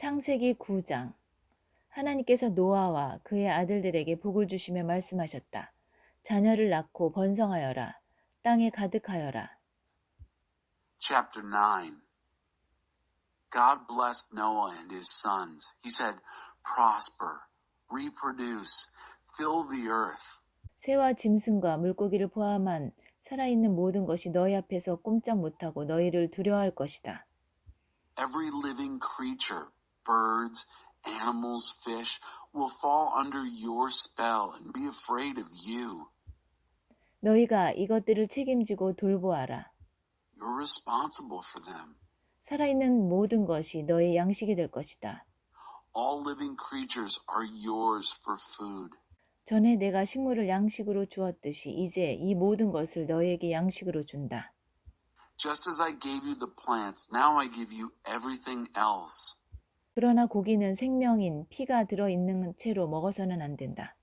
창세기 9장. 하나님께서 노아와 그의 아들들에게 복을 주시며 말씀하셨다. 자녀를 낳고 번성하여라. 땅에 가득하여라. Chapter 9. God blessed Noah and his sons. He said, prosper, reproduce, fill the earth. 새와 짐승과 물고기를 포함한 살아있는 모든 것이 너희 앞에서 꼼짝 못하고 너희를 두려워할 것이다. Every living creature, birds, animals, fish, will fall under your spell and be afraid of you. 너희가 이것들을 책임지고 돌보아라. You're responsible for them. 살아있는 모든 것이 너의 양식이 될 것이다. All living creatures are yours for food. 전에 내가 식물을 양식으로 주었듯이 이제 이 모든 것을 너희에게 양식으로 준다. Just as I gave you the plants, now I give you everything else. 그러나 고기는 생명인 피가 들어있는 채로 먹어서는 안 된다.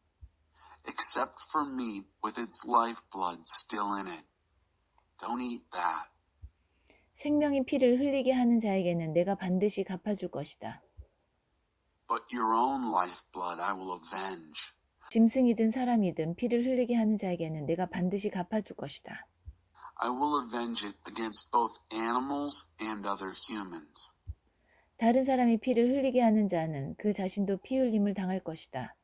Except for meat with its lifeblood still in it. Don't eat that. 생명인 피를 흘리게 하는 자에게는 내가 반드시 갚아줄 것이다. But your own lifeblood I will avenge. 짐승이든 사람이든 피를 흘리게 하는 자에게는 내가 반드시 갚아줄 것이다. I will avenge it against both animals and other humans. 다른 사람이 피를 흘리게 하는 자는 그 자신도 피 흘림을 당할 것이다.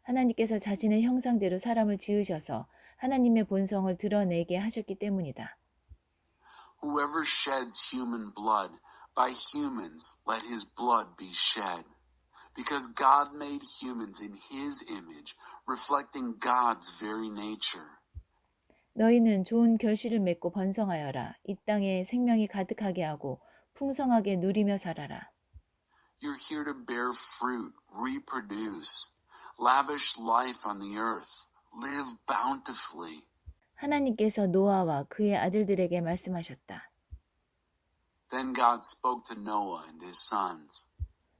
하나님께서 자신의 형상대로 사람을 지으셔서 하나님의 본성을 드러내게 하셨기 때문이다. Whoever sheds human blood, by humans let his blood be shed. Because God made humans in his image, reflecting God's very nature. 너희는 좋은 결실을 맺고 번성하여라. 이 땅에 생명이 가득하게 하고 풍성하게 누리며 살아라. You're here to bear fruit, reproduce, lavish life on the earth, live bountifully. 하나님께서 노아와 그의 아들들에게 말씀하셨다. Then God spoke to Noah and his sons.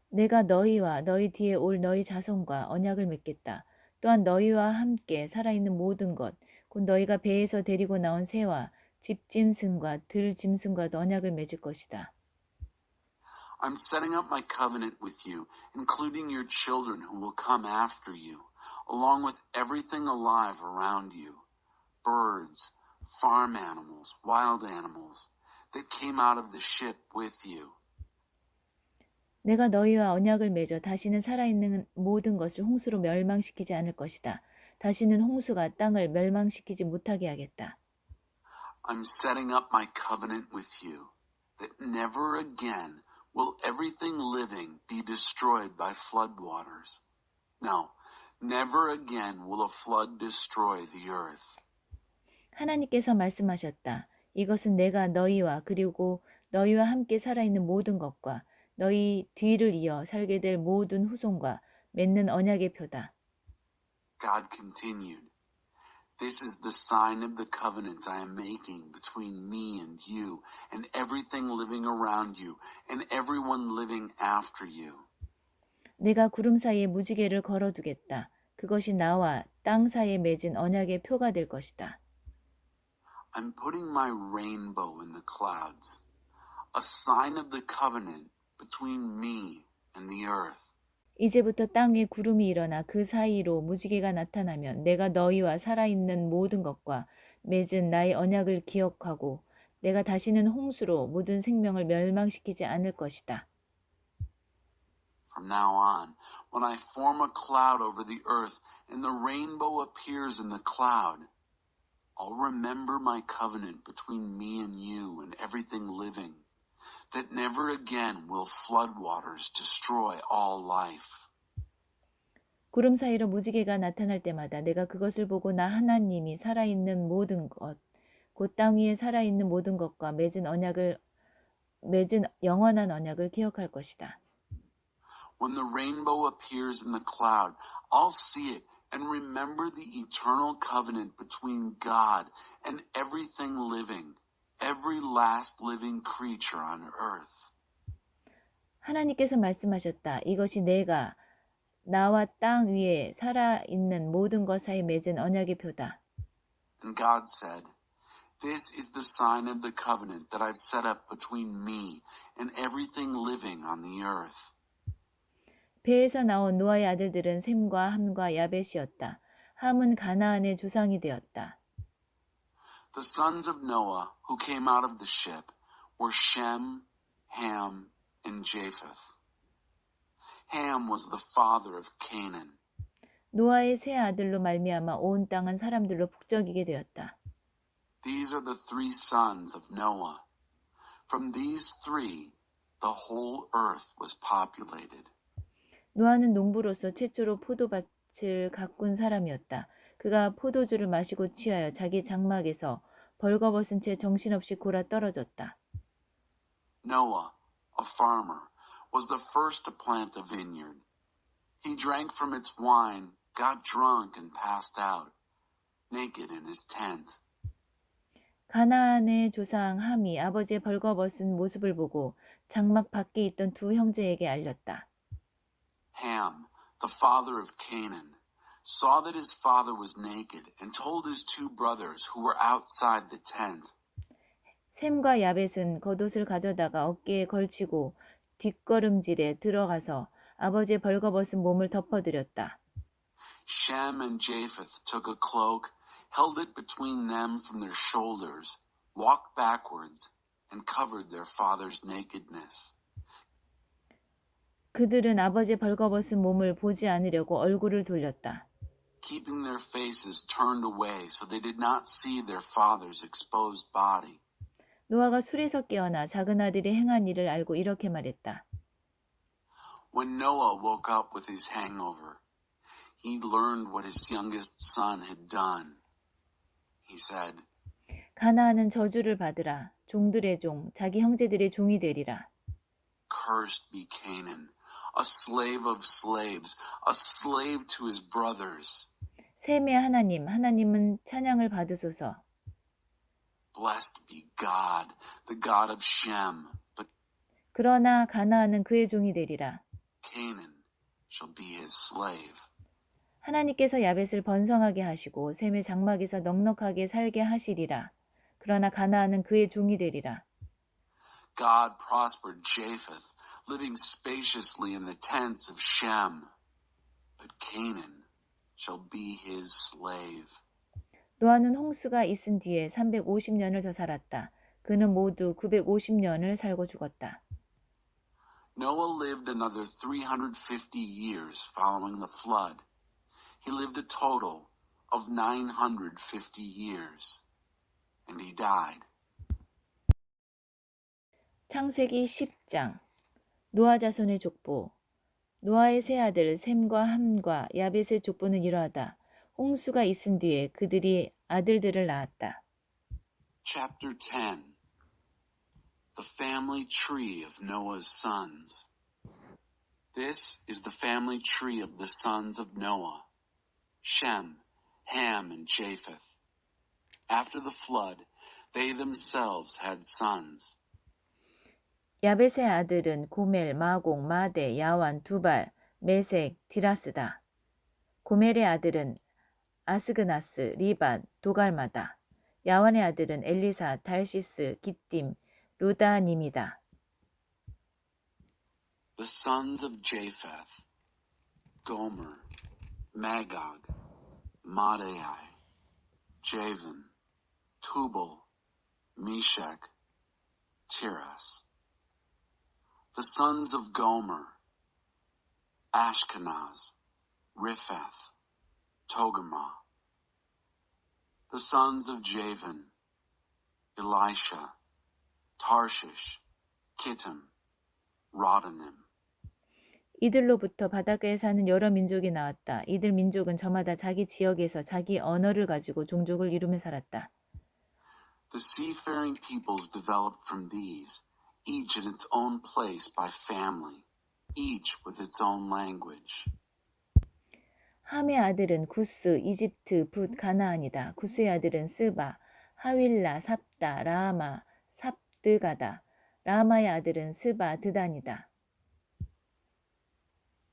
내가 너희와 너희 뒤에 올 너희 자손과 언약을 맺겠다. 또한 너희와 함께 살아있는 모든 것, 곧 너희가 배에서 데리고 나온 새와 집짐승과 들짐승과도 언약을 맺을 것이다. I'm setting up my covenant with you, including your children who will come after you, along with everything alive around you, birds, farm animals, wild animals, that came out of the ship with you. 내가 너희와 언약을 맺어 다시는 살아있는 모든 것을 홍수로 멸망시키지 않을 것이다. 다시는 홍수가 땅을 멸망시키지 못하게 하겠다. I'm setting up my covenant with you, that never again will everything living be destroyed by flood waters. No, never again will a flood destroy the earth. 하나님께서 말씀하셨다. 이것은 내가 너희와 그리고 너희와 함께 살아있는 모든 것과 너희 뒤를 이어 살게 될 모든 후손과 맺는 언약의 표다. God continued, This is the sign of the covenant I am making between me and you and everything living around you and everyone living after you. 내가 구름 사이에 무지개를 걸어두겠다. 그것이 나와 땅 사이에 맺은 언약의 표가 될 것이다. I'm putting my rainbow in the clouds, a sign of the covenant between me and the earth. 이제부터 땅 위에 구름이 일어나 그 사이로 무지개가 나타나면 내가 너희와 살아있는 모든 것과 맺은 나의 언약을 기억하고 내가 다시는 홍수로 모든 생명을 멸망시키지 않을 것이다. From now on, when I form a cloud over the earth and the rainbow appears in the cloud, I'll remember my covenant between me and you and everything living, that never again will flood waters destroy all life. 구름 사이로 무지개가 나타날 때마다 내가 그것을 보고 나 하나님이 살아있는 모든 것, 곧 땅 위에 살아있는 모든 것과 맺은 영원한 언약을 기억할 것이다. When the rainbow appears in the cloud, I'll see it and remember the eternal covenant between God and everything living, every last living creature on earth. 하나님께서 말씀하셨다. 이것이 내가 나와 땅 위에 살아있는 모든 것 사이 맺은 언약의 표다. And God said, This is the sign of the covenant that I've set up between me and everything living on the earth. 배에서 나온 노아의 아들들은 셈과 함과 야벳이었다. 함은 가나안의 조상이 되었다. The sons of Noah who came out of the ship were Shem, Ham, and Japheth. Ham was the father of Canaan. 노아의 세 아들로 말미암아 온 땅은 사람들로 북적이게 되었다. These are the three sons of Noah. From these three, the whole earth was populated. 노아는 농부로서 최초로 포도밭을 가꾼 사람이었다. 그가 포도주를 마시고 취하여 자기 장막에서 벌거벗은 채 정신없이 골아 떨어졌다. Noah, a farmer, was the first to plant a vineyard. He drank from its wine, got drunk, and passed out, naked in his tent. 가나안의 조상 함이 아버지의 벌거벗은 모습을 보고 장막 밖에 있던 두 형제에게 알렸다. Ham, the father of Canaan, saw that his father was naked and told his two brothers who were outside the tent. 셈과 야벳은 겉옷을 가져다가 어깨에 걸치고 뒷걸음질에 들어가서 아버지의 벌거벗은 몸을 덮어드렸다. Shem and Japheth took a cloak, held it between them from their shoulders, walked backwards, and covered their father's nakedness. 그들은 아버지의 벌거벗은 몸을 보지 않으려고 얼굴을 돌렸다. Keeping their faces turned away so they did not see their father's exposed body. 노아가 술에서 깨어나 작은 아들이 행한 일을 알고 이렇게 말했다. When Noah woke up with his hangover, he learned what his youngest son had done. He said, 가나안은 저주를 받으라. 종들의 종, 자기 형제들의 종이 되리라. Cursed be Canaan, a slave of slaves, a slave to his brothers. 셈의 하나님, 하나님은 찬양을 받으소서. Blessed be God, the God of Shem, but 그러나 가나안은 그의 종이 되리라. Canaan shall be his slave. 하나님께서 야벳을 번성하게 하시고 셈의 장막에서 넉넉하게 살게 하시리라. 그러나 가나안은 그의 종이 되리라. God prospered Japheth, living spaciously in the tents of Shem, but Canaan shall be his slave. 노아는 홍수가 있은 뒤에 350년을 더 살았다. 그는 모두 950년을 살고 죽었다. Noah lived another 350 years following the flood. He lived a total of 950 years, and he died. 창세기 10장 노아 자손의 족보 노아의 세 아들 셈과 함과 야벳의 족보는 이러하다. 홍수가 있은 뒤에 그들이 아들들을 낳았다. Chapter 10. The family tree of Noah's sons. This is the family tree of the sons of Noah, Shem, Ham, and Japheth. After the flood, they themselves had sons. 야벳의 아들은 고멜, 마공, 마대, 야완, 두발, 메색, 디라스다. 고멜의 아들은 아스그나스, 리밧, 도갈마다. 야완의 아들은 엘리사, 달시스, 기띔, 루다님이다. The sons of Japheth, Gomer, Magog, Madai, Javan, Tubal, Meshach, Tiras. The sons of Gomer, Ashkenaz, Riphath, Togarmah. The sons of Javan, Elisha, Tarshish, Kittim, Rodanim. 이들로부터 바닷가에 사는 여러 민족이 나왔다. 이들 민족은 저마다 자기 지역에서 자기 언어를 가지고 종족을 이루며 살았다. The seafaring peoples developed from these, each in its own place by family, each with its own language. 함의 아들은 구스, 이집트, 붓, 가나안이다. 구스의 아들은 스바, 하윌라, 삽다, 라마, 삽드가다. 라마의 아들은 스바, 드단이다.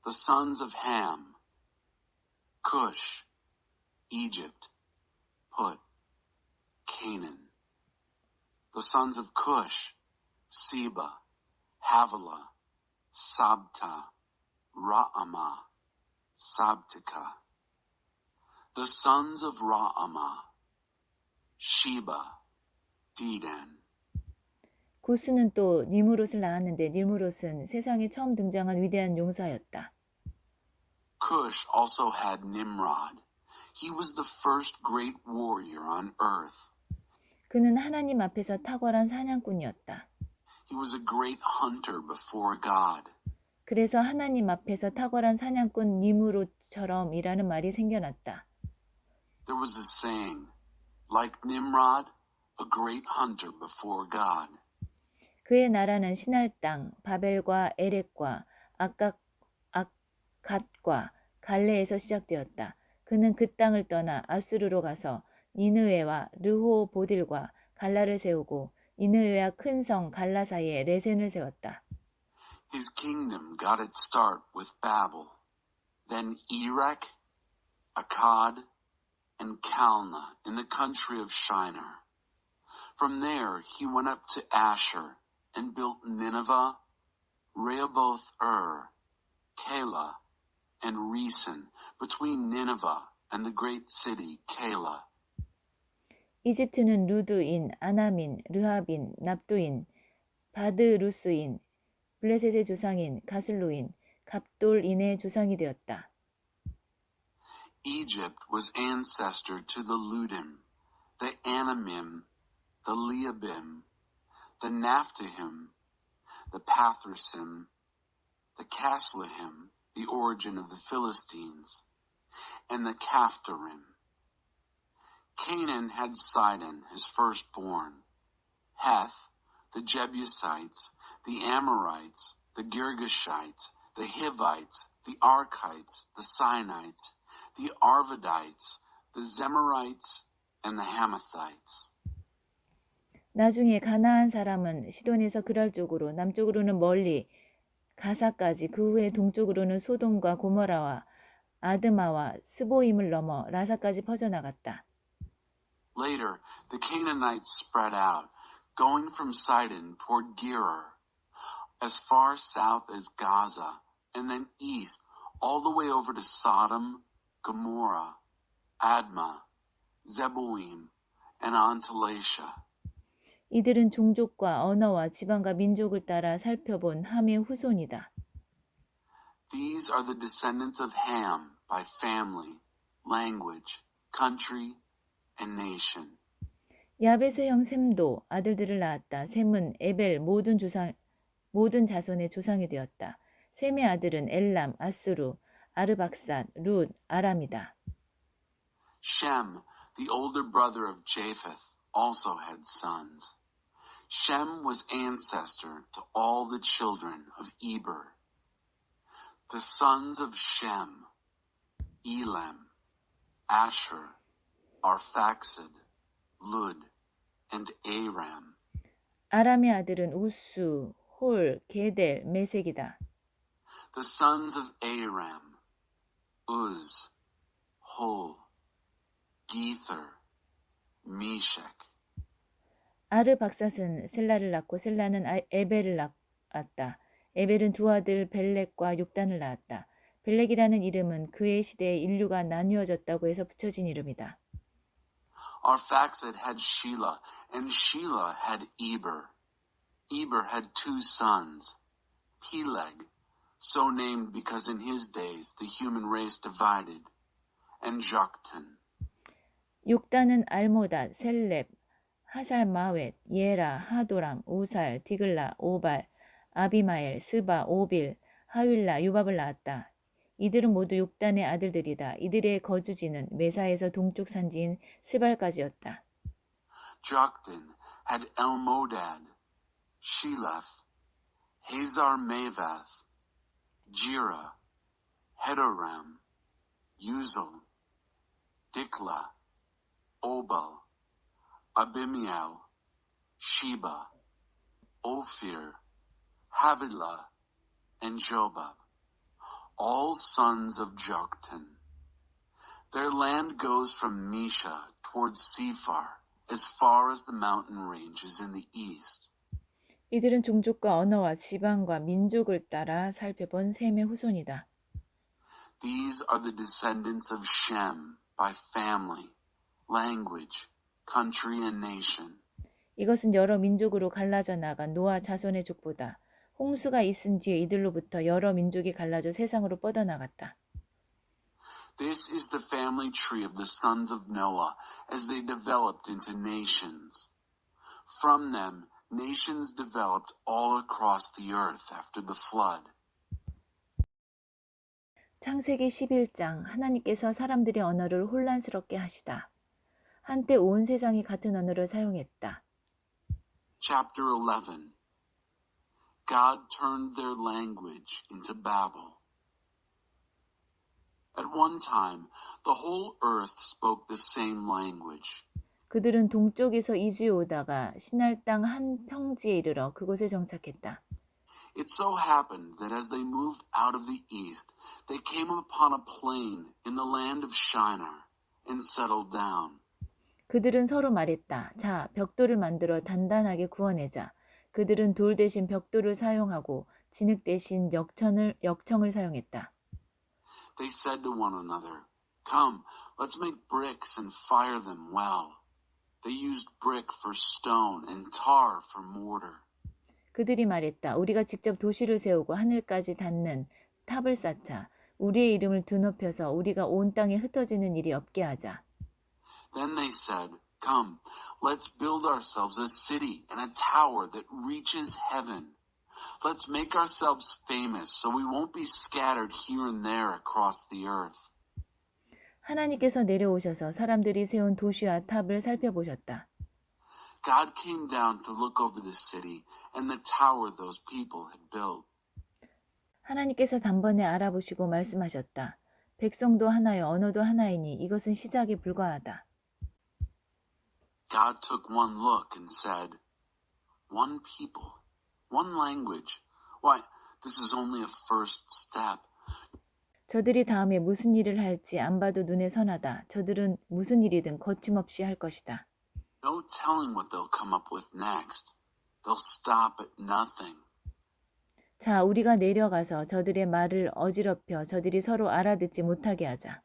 The sons of Ham, Cush, Egypt, Put, Canaan. The sons of Cush, Seba, Havilah, Sabta, Ra'amah, Sabteka. The sons of Ra'amah, Sheba, Dedan. 구스는 또 니무롯을 낳았는데 니무롯은 세상에 처음 등장한 위대한 용사였다. Cush also had Nimrod. He was the first great warrior on earth. 그는 하나님 앞에서 탁월한 사냥꾼이었다. He was a great hunter before God. 그래서 하나님 앞에서 탁월한 사냥꾼 니무롯처럼이라는 말이 생겨났다. There was a saying, like Nimrod, a great hunter before God. 그의 나라는 신할 땅 바벨과 에렉과 아갓과 갈레에서 시작되었다. 그는 그 땅을 떠나 아수르로 가서 니느웨와 르호보딜과 갈라를 세우고 니느웨와 큰 성 갈라 사이에 레센을 세웠다. His kingdom got its start with Babel, then Erech, Akkad, and Calneh in the country of Shinar. From there he went up to Asher and built Nineveh, Rehoboth-ur, Calah, and Resen between Nineveh and the great city Calah. 이집트는 루드인, 아나민, 르하빈, 납두인, 바드루스인, 블레셋의 조상인, 가슬루인, 갑돌인의 조상이 되었다. Egypt was ancestor to the Ludim, the Anamim, the Leabim, the Naphtahim, the Pathrusim, the Casluhim, the origin of the Philistines, and the Caphtorim. Canaan had Sidon, his firstborn, Heth, the Jebusites, the Amorites, the Girgashites, the Hivites, the Archites, the Sinites, the Arvadites, the Zemarites, and the Hamathites. 나중에 가나안 사람은 시돈에서 그랄 쪽으로, 남쪽으로는 멀리 가사까지, 그 후에 동쪽으로는 소돔과 고모라와 아드마와 스보임을 넘어 라사까지 퍼져나갔다. Later, the Canaanites spread out, going from Sidon toward Gerar, as far south as Gaza, and then east, all the way over to Sodom, Gomorrah, Admah, Zeboim, and on to Lasha. 이들은 종족과 언어와 지방과 민족을 따라 살펴본 함의 후손이다. These are the descendants of Ham by family, language, country, and nation. 야벳의 형 셈도 아들들을 낳았다. 셈은 에벨 모든 자손의 조상이 되었다. 셈의 아들은 엘람, 아수르, 아르박삿, 룻, 아람이다. Shem, the older brother of Japheth, also had sons. Shem was ancestor to all the children of Eber. The sons of Shem, Elam, Asher, Arphaxad, Lud, and Aram. 아람의 아들은 우스, 홀, 게델, 메색이다. The sons of Aram, Uz, Hol, Gether, Meshach. 아르박삿은 셀라를 낳고 셀라는 에벨을 낳았다. 에벨은 두 아들 벨렉과 육단을 낳았다. 벨렉이라는 이름은 그의 시대에 인류가 나뉘어졌다고 해서 붙여진 이름이다. Arphaxad had Shelah, and Shelah had Eber. Eber had two sons, Peleg, so named because in his days the human race divided, and Joktan. 육단은 알모닷, 셀렙, 하살마웻, 예라, 하도람, 우살, 디글라, 오발, 아비마엘, 스바, 오빌, 하윌라, 유밥을 낳았다. 이들은 모두 육단의 아들들이다. 이들의 거주지는 메사에서 동쪽 산지인 스발까지였다. Joktan had Elmodad, Sheleph, Hazar-Mavath, Jira, Hedoram, Uzal, Dikla, Obal, Abimiel, Sheba, Ophir, Havilah, and Jobab, all sons of Joktan. Their land goes from Mesha towards Sephar, as far as the mountain ranges in the east. 이들은 종족과 언어와 지방과 민족을 따라 살펴본 셈의 후손이다. These are the descendants of Shem by family, language, country, and nation. 이것은 여러 민족으로 갈라져 나간 노아 자손의 족보다. 홍수가 있은 뒤에 이들로부터 여러 민족이 갈라져 세상으로 뻗어나갔다. This is the family tree of the sons of Noah as they developed into nations. From them, nations developed all across the earth after the flood. 창세기 11장 하나님께서 사람들의 언어를 혼란스럽게 하시다. 한때 온 세상이 같은 언어를 사용했다. Chapter 11. God turned their language into Babel. At one time, the whole earth spoke the same language. 그들은 동쪽에서 이주해 오다가 신할 땅 한 평지에 이르러 그곳에 정착했다. It so happened that as they moved out of the east, they came upon a plain in the land of Shinar and settled down. 그들은 서로 말했다. 자, 벽돌을 만들어 단단하게 구워내자. 그들은 돌 대신 벽돌을 사용하고 진흙 대신 역청을 사용했다. They said to one another, "Come, let's make bricks and fire them well." They used brick for stone and tar for mortar. 그들이 말했다. 우리가 직접 도시를 세우고 하늘까지 닿는 탑을 쌓자. 우리의 이름을 드높여서 우리가 온 땅에 흩어지는 일이 없게 하자. Then they said, "Come, let's build ourselves a city and a tower that reaches heaven. Let's make ourselves famous so we won't be scattered here and there across the earth." 하나님께서 내려오셔서 사람들이 세운 도시와 탑을 살펴보셨다. God came down to look over the city and the tower those people had built. 하나님께서 단번에 알아보시고 말씀하셨다. 백성도 하나요 언어도 하나이니 이것은 시작에 불과하다. God took one look and said, "One people, one language. Why, this is only a first step." 저들이 다음에 무슨 일을 할지 안 봐도 눈에 선하다. 저들은 무슨 일이든 거침없이 할 것이다. No telling what they'll come up with next. They'll stop at nothing. 자, 우리가 내려가서 저들의 말을 어지럽혀 저들이 서로 알아듣지 못하게 하자.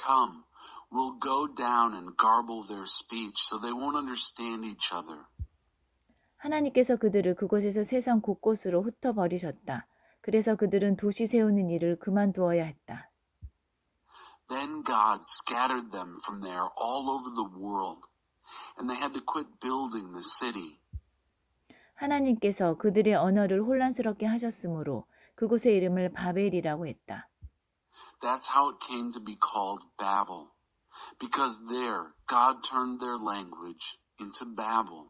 Come, we'll go down and garble their speech so they won't understand each other. 하나님께서 그들을 그곳에서 세상 곳곳으로 흩어버리셨다. 그래서 그들은 도시 세우는 일을 그만두어야 했다. Then God scattered them from there all over the world, and they had to quit building the city. 하나님께서 그들의 언어를 혼란스럽게 하셨으므로 그곳의 이름을 바벨이라고 했다. That's how it came to be called Babel, because there God turned their language into Babel.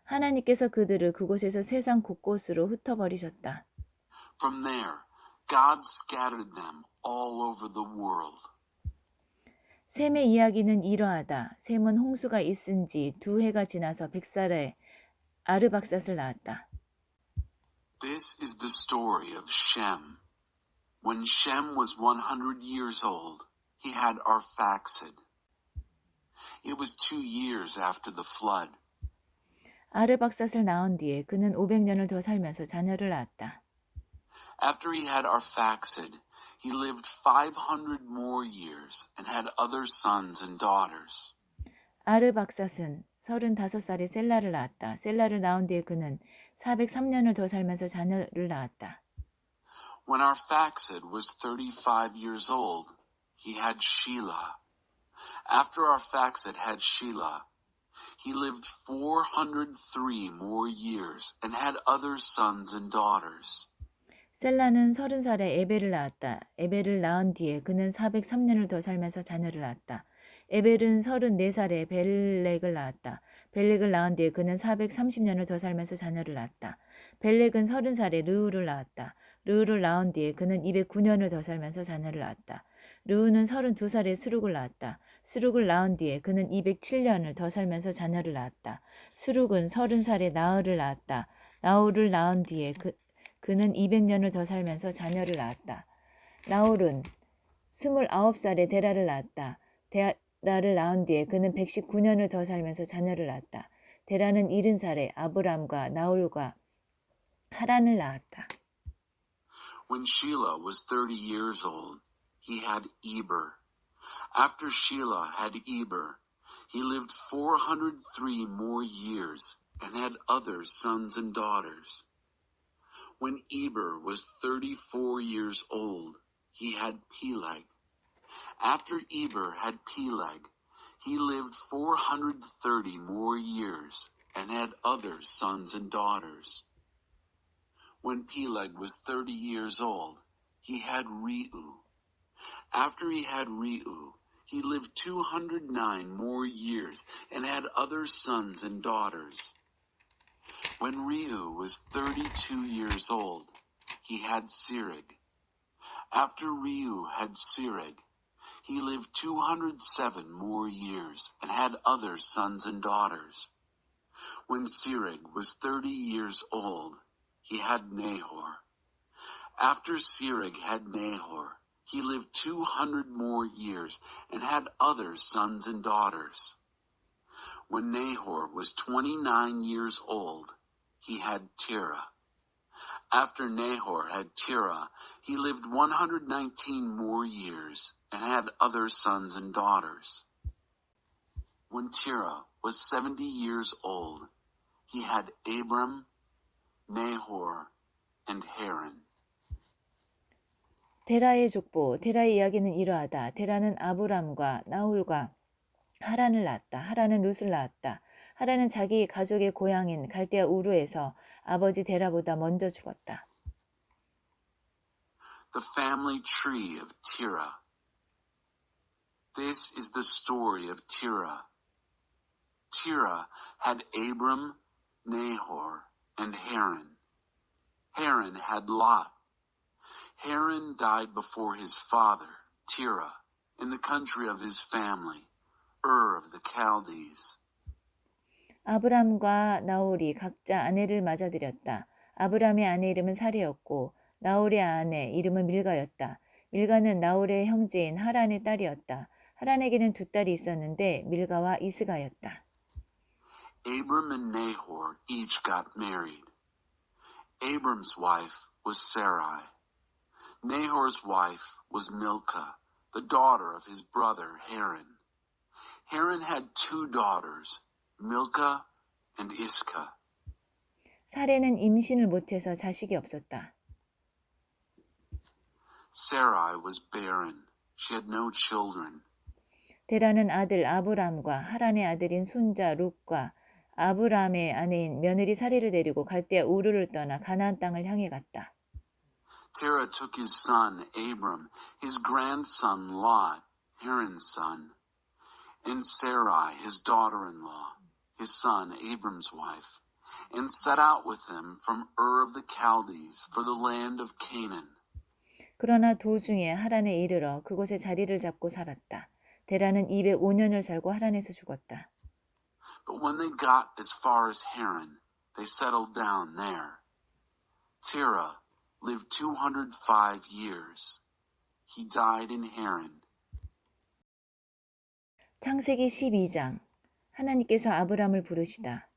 하나님께서 그들을 그곳에서 세상 곳곳으로 흩어버리셨다. From there, God scattered them all over the world. 셈의 이야기는 이러하다. 셈은 홍수가 있은 지 2해가 지나서 100살에 아르박삿을 낳았다. This is the story of Shem. When Shem was 100 years old, he had Arphaxad. It was 2 years after the flood. 아르박삿을 낳은 뒤에 그는 500년을 더 살면서 자녀를 낳았다. After he had Arphaxad, he lived 500 more years and had other sons and daughters. 아르박삿은 35살에 셀라를 낳았다. 셀라를 낳은 뒤에 그는 403년을 더 살면서 자녀를 낳았다. When Arphaxad was 35 years old, he had Shelah. After Arphaxad had Shelah, he lived 403 more years and had other sons and daughters. 셀라는 30살에 에벨을 낳았다. 에벨을 낳은 뒤에 그는 403년을 더 살면서 자녀를 낳았다. 에벨은 34살에 벨렉을 낳았다. 벨렉을 낳은 뒤에 그는 430년을 더 살면서 자녀를 낳았다. 벨렉은 30살에 르우를 낳았다. 르우를 낳은 뒤에 그는 209년을 더 살면서 자녀를 낳았다. 르우는 32살에 수룩을 낳았다. 수룩을 낳은 뒤에 그는 207년을 더 살면서 자녀를 낳았다. 수룩은 30살에 나흘을 낳았다. 나홀을 낳은 뒤에 그는 200년을 더 살면서 자녀를 낳았다. 나홀은 29살에 데라를 낳았다. 데라를 낳은 뒤에 그는 119년을 더 살면서 자녀를 낳았다. 데라는 70살에 아브람과 나홀과 하란을 낳았다. When Shelah was 30 years old, he had Eber. After Shelah had Eber, he lived 403 more years and had other sons and daughters. When Eber was 34 years old, he had Peleg. After Eber had Peleg, he lived 430 more years and had other sons and daughters. When Peleg was 30 years old, he had Reu. After he had Reu, he lived 209 more years and had other sons and daughters. When Reu was 32 years old, he had Serug. After Reu had Serug, he lived 207 more years and had other sons and daughters. When Serug was 30 years old, he had Nahor. After Serug had Nahor, he lived 200 more years and had other sons and daughters. When Nahor was 29 years old, he had Terah. After Nahor had Terah, he lived 119 more years and had other sons and daughters. When Terah was 70 years old, he had Abram, Nahor, and Haran. 데라의 족보, 데라의 이야기는 이러하다. 데라는 아브람과 나홀과 하란을 낳았다. 하란은 룻을 낳았다. 하란은 자기 가족의 고향인 갈대아 우르에서 아버지 데라보다 먼저 죽었다. The family tree of Terah. This is the story of Terah. Terah had Abram, Nahor, and Haran. Haran had Lot. Haran died before his father, Terah, in the country of his family, Ur of the Chaldees. 아브람과 나홀이 각자 아내를 맞아들였다. 아브람의 아내 이름은 사리였고 나홀의 아내 이름은 밀가였다. 밀가는 나홀의 형제인 하란의 딸이었다. 하란에게는 두 딸이 있었는데 밀가와 이스가였다. Abram and Nahor each got married. Abram's wife was Sarai. Nahor's wife was Milcah, the daughter of his brother Haran. Haran had two daughters, Milcah and Iscah. 사례는 임신을 못해서 자식이 없었다. Sarai was barren. She had no children. 데라는 아들 아브람과 하란의 아들인 손자 룻과 아브람의 아내인 며느리 사리를 데리고 갈대아 우르를 떠나 가나안 땅을 향해 갔다. Terah took his son Abram, his grandson Lot, Haran's son, and Sarai, his daughter-in-law, his son Abram's wife, and set out with them from Ur of the Chaldees for the land of Canaan. 그러나 도중에 하란에 이르러 그곳에 자리를 잡고 살았다. 데라는 205년을 살고 하란에서 죽었다. But when they got as far as Haran, they settled down there. Terah lived 205 years. He died in Haran. 창세기 12장. 하나님께서 아브람을 부르시다.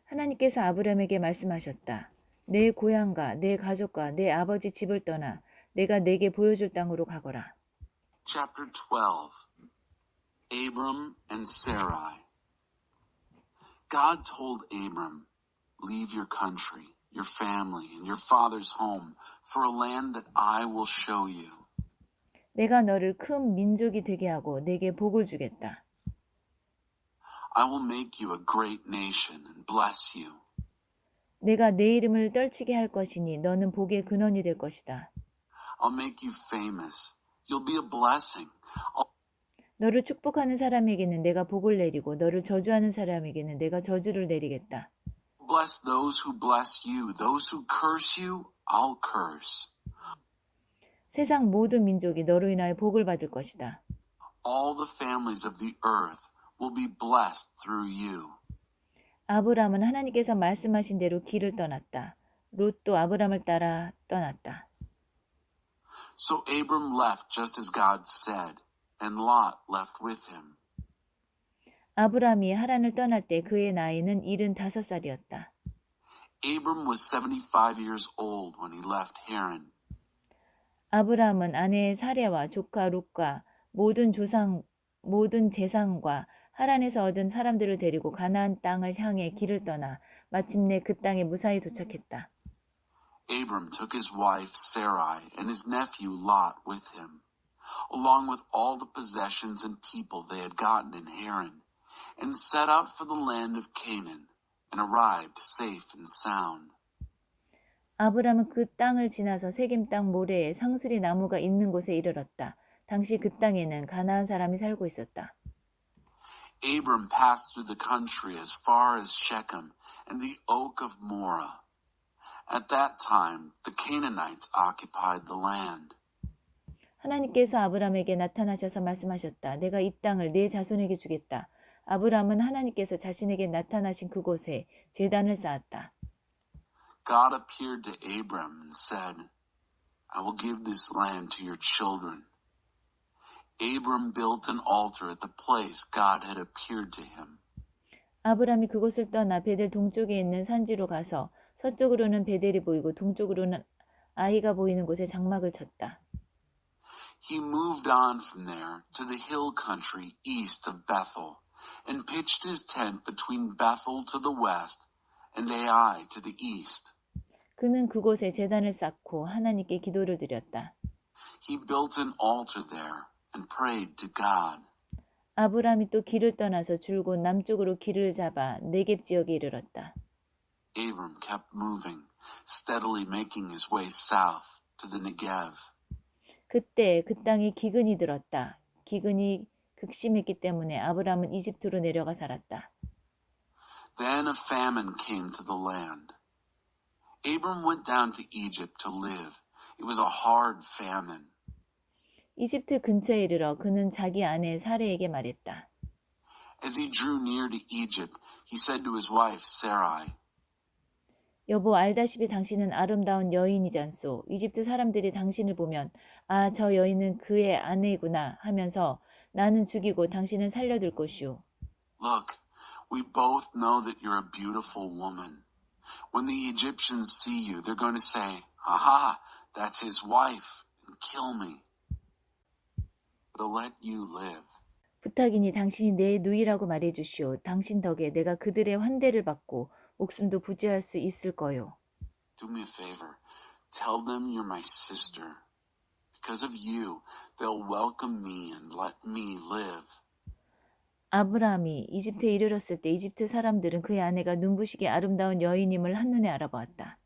하나님께서 아브람에게 말씀하셨다. 내 고향과 내 가족과 내 아버지 집을 떠나 내가 내게 보여줄 땅으로 가거라. Chapter 12. Abram and Sarai. God told Abram, leave your country, your family, and your father's home for a land that I will show you. 내가 너를 큰 민족이 되게 하고 내게 복을 주겠다. I will make you a great nation and bless you. 내가 내 이름을 떨치게 할 것이니 너는 복의 근원이 될 것이다. I'll make you famous. You'll be a blessing. 너를 축복하는 사람에게는 내가 복을 내리고 너를 저주하는 사람에게는 내가 저주를 내리겠다. Bless those who bless you. Those who curse you, I'll curse. 세상 모든 민족이 너로 인하여 복을 받을 것이다. All the families of the earth will be blessed through you. 아브람은 하나님께서 말씀하신 대로 길을 떠났다. 롯도 아브람을 따라 떠났다. So Abram left just as God said, and Lot left with him. 아브람이 하란을 떠날 때 그의 나이는 75살이었다. Abram was 75 years old when he left Haran. 아브람은 아내 사레와 조카 룻과 모든 재산과 하란에서 얻은 사람들을 데리고 가나안 땅을 향해 길을 떠나 마침내 그 땅에 무사히 도착했다. Abram took his wife Sarai and his nephew Lot with him, along with all the possessions and people they had gotten in Haran, and set out for the land of Canaan, and arrived safe and sound. 아브람은 그 땅을 지나서 세겜 땅 모래에 상수리 나무가 있는 곳에 이르렀다. 당시 그 땅에는 가나안 사람이 살고 있었다. Abram passed through the country as far as Shechem and the oak of Moreh. At that time, the Canaanites occupied the land. 하나님께서 아브람에게 나타나셔서 말씀하셨다. 내가 이 땅을 네 자손에게 주겠다. 아브람은 하나님께서 자신에게 나타나신 그곳에 제단을 쌓았다. God appeared to Abram and said, I will give this land to your children. Abram built an altar at the place God had appeared to him. 아브람이 그곳을 떠나 베델 동쪽에 있는 산지로 가서 서쪽으로는 베델이 보이고 동쪽으로는 아이가 보이는 곳에 장막을 쳤다. He moved on from there to the hill country east of Bethel and pitched his tent between Bethel to the west and Ai to the east. 그는 그곳에 제단을 쌓고 하나님께 기도를 드렸다. He built an altar there and prayed to God. 아브람이 또 길을 떠나서 줄곧 남쪽으로 길을 잡아 네겝 지역에 이르렀다. Abram kept moving, steadily making his way south to the Negev. 그때 그 땅에 기근이 들었다. 기근이 극심했기 때문에 아브람은 이집트로 내려가 살았다. Then a famine came to the land. Abram went down to Egypt to live. It was a hard famine. 이집트 근처에 이르러 그는 자기 아내 사레에게 말했다. As he drew near to Egypt, he said to his wife Sarai, 여보, 알다시피 당신은 아름다운 여인이잖소. 이집트 사람들이 당신을 보면 아, 저 여인은 그의 아내구나 하면서 나는 죽이고 당신은 살려둘 것이오. Look, we both know that you're a beautiful woman. When the Egyptians see you, they're going to say, aha, that's his wife, and kill me. But I'll let you live. 부탁이니 당신이 내 누이라고 말해주시오. 당신 덕에 내가 그들의 환대를 받고 목숨도 부지할 수 있을 거요. Do me a favor. Tell them you're my sister. Because of you, they'll welcome me and let me live. 아브라함이 이집트에 이르렀을 때 이집트 사람들은 그의 아내가 눈부시게 아름다운 여인임을 한눈에 알아보았다.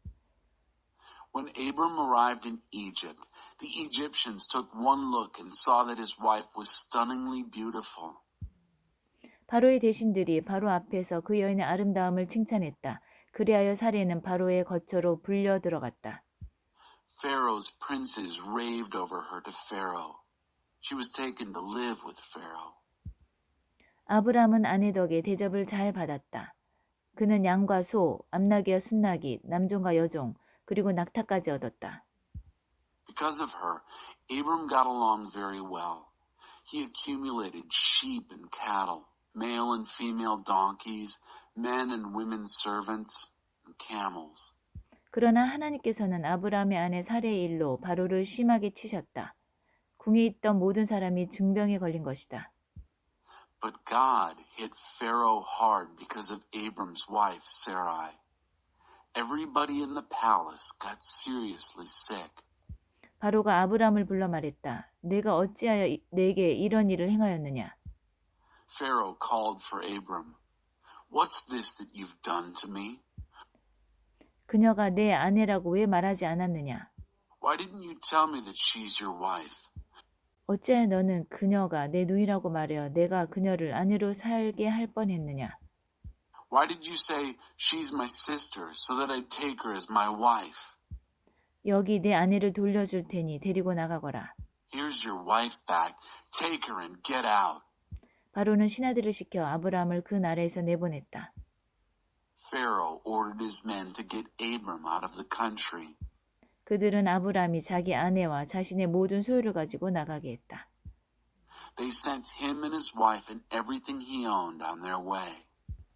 When Abram arrived in Egypt, the Egyptians took one look and saw that his wife was stunningly beautiful. 바로의 대신들이 바로 앞에서 그 여인의 아름다움을 칭찬했다. 그리하여 사례는 바로의 거처로 불려 들어갔다. Pharaoh's princes raved over her to Pharaoh. She was taken to live with Pharaoh. 아브람은 아내 덕에 대접을 잘 받았다. 그는 양과 소, 암나귀와 순나귀, 남종과 여종, 그리고 낙타까지 얻었다. Because of her, Abram got along very well. He accumulated sheep and cattle, male and female donkeys, men and women servants, and camels. 그러나 하나님께서는 아브라함의 아내 사레의 일로 바로를 심하게 치셨다. 궁에 있던 모든 사람이 중병에 걸린 것이다. But God hit Pharaoh hard because of Abram's wife, Sarai. Everybody in the palace got seriously sick. 바로가 아브람을 불러 말했다. 내가 어찌하여 내게 이런 일을 행하였느냐? Pharaoh called for Abram. What's this that you've done to me? 그녀가 내 아내라고 왜 말하지 않았느냐? Why didn't you tell me that she's your wife? 어찌하여 너는 그녀가 내 누이라고 말하여 내가 그녀를 아내로 살게 할 뻔했느냐? Why did you say she's my sister so that I'd take her as my wife? 여기 내 아내를 돌려줄 테니 데리고 나가거라. Here's your wife back. Take her and get out. 바로는 신하들을 시켜 아브람을 그 나라에서 내보냈다. Pharaoh ordered his men to get Abram out of the country. 그들은 아브람이 자기 아내와 자신의 모든 소유를 가지고 나가게 했다. They sent him and his wife and everything he owned on their way.